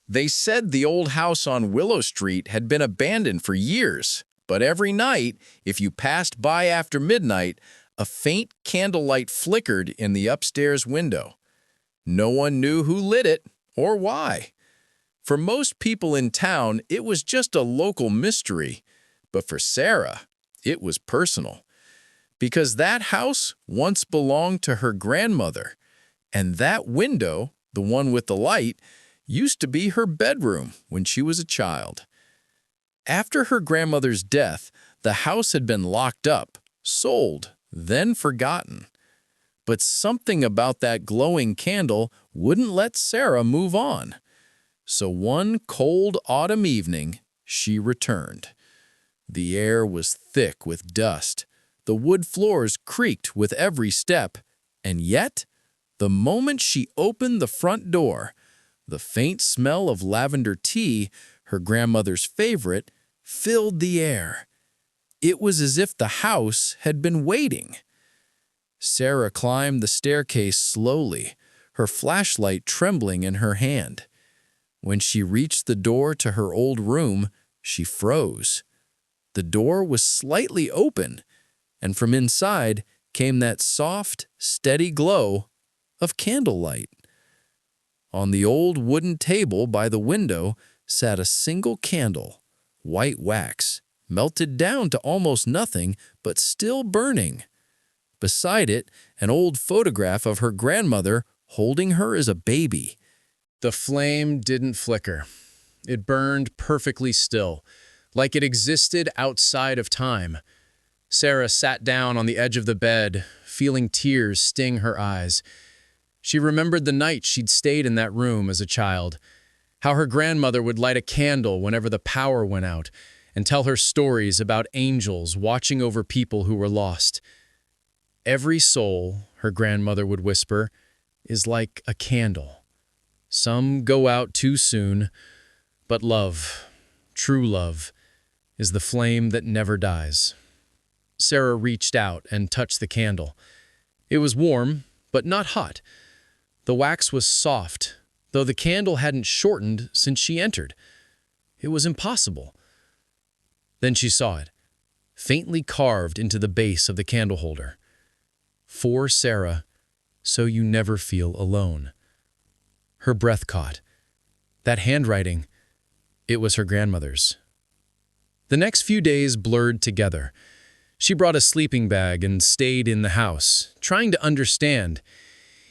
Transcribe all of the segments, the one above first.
They said the old house on Willow Street had been abandoned for years, but every night, if you passed by after midnight, a faint candlelight flickered in the upstairs window. No one knew who lit it or why. For most people in town, it was just a local mystery, but for Sarah, it was personal. Because that house once belonged to her grandmother, and that window, the one with the light, used to be her bedroom when she was a child. After her grandmother's death, the house had been locked up, sold, then forgotten. But something about that glowing candle wouldn't let Sarah move on. So one cold autumn evening, she returned. The air was thick with dust. The wood floors creaked with every step. And yet, the moment she opened the front door, the faint smell of lavender tea, her grandmother's favorite, filled the air. It was as if the house had been waiting. Sarah climbed the staircase slowly, her flashlight trembling in her hand. When she reached the door to her old room, she froze. The door was slightly open, and from inside came that soft, steady glow of candlelight. On the old wooden table by the window sat a single candle, white wax, melted down to almost nothing, but still burning. Beside it, an old photograph of her grandmother holding her as a baby. The flame didn't flicker. It burned perfectly still, like it existed outside of time. Sarah sat down on the edge of the bed, feeling tears sting her eyes. She remembered the night she'd stayed in that room as a child, how her grandmother would light a candle whenever the power went out and tell her stories about angels watching over people who were lost. Every soul, her grandmother would whisper, is like a candle. Some go out too soon, but love, true love, is the flame that never dies. Sarah reached out and touched the candle. It was warm, but not hot. The wax was soft, though the candle hadn't shortened since she entered. It was impossible. Then she saw it, faintly carved into the base of the candleholder. For Sarah, so you never feel alone. Her breath caught. That handwriting, it was her grandmother's. The next few days blurred together. She brought a sleeping bag and stayed in the house, trying to understand.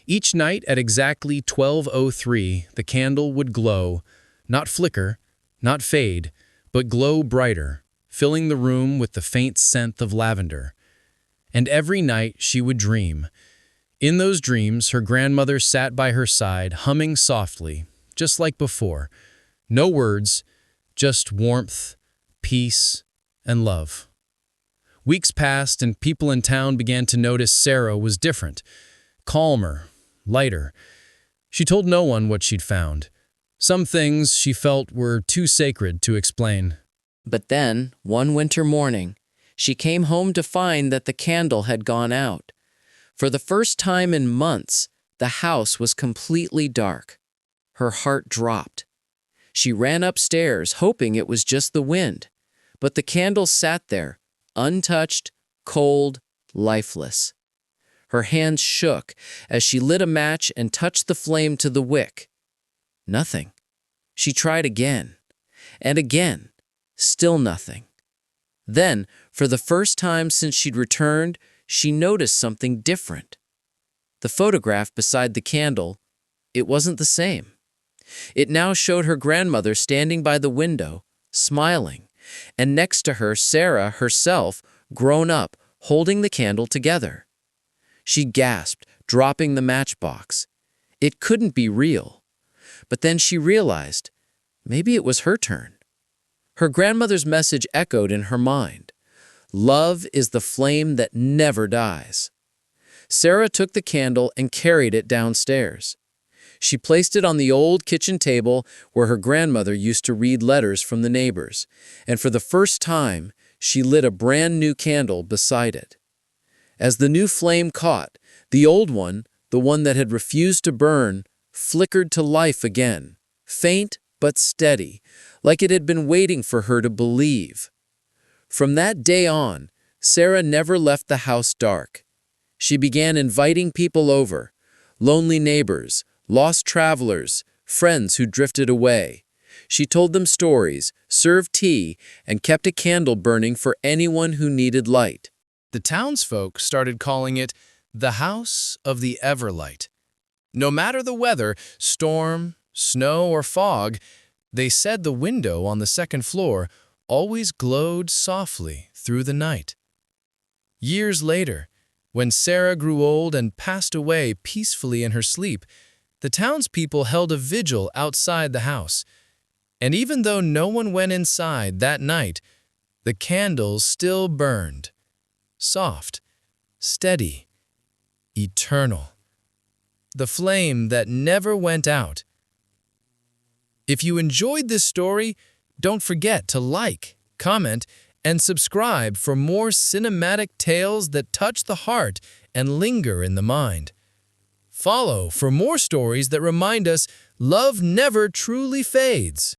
Each night at exactly 12:03, the candle would glow, not flicker, not fade, but glow brighter, filling the room with the faint scent of lavender. And every night she would dream. In those dreams, her grandmother sat by her side, humming softly, just like before. No words, just warmth, peace, and love. Weeks passed, and people in town began to notice Sarah was different, calmer, lighter. She told no one what she'd found. Some things she felt were too sacred to explain. But then, one winter morning, she came home to find that the candle had gone out. For the first time in months, the house was completely dark. Her heart dropped. She ran upstairs, hoping it was just the wind. But the candle sat there, untouched, cold, lifeless. Her hands shook as she lit a match and touched the flame to the wick. Nothing. She tried again, and again. Still nothing. Then, for the first time since she'd returned, she noticed something different. The photograph beside the candle, it wasn't the same. It now showed her grandmother standing by the window, smiling, and next to her, Sarah herself, grown up, holding the candle together. She gasped, dropping the matchbox. It couldn't be real. But then she realized, maybe it was her turn. Her grandmother's message echoed in her mind. Love is the flame that never dies. Sarah took the candle and carried it downstairs. She placed it on the old kitchen table where her grandmother used to read letters from the neighbors, and for the first time, she lit a brand new candle beside it. As the new flame caught, the old one, the one that had refused to burn, flickered to life again, faint but steady, like it had been waiting for her to believe. From that day on, Sarah never left the house dark. She began inviting people over, lonely neighbors, lost travelers, friends who drifted away. She told them stories, served tea, and kept a candle burning for anyone who needed light. The townsfolk started calling it the House of the Everlight. No matter the weather, storm, snow, or fog, they said the window on the second floor always glowed softly through the night. Years later, when Sarah grew old and passed away peacefully in her sleep, the townspeople held a vigil outside the house. And even though no one went inside that night, the candles still burned. Soft, steady, eternal. The flame that never went out. If you enjoyed this story, don't forget to like, comment, and subscribe for more cinematic tales that touch the heart and linger in the mind. Follow for more stories that remind us love never truly fades.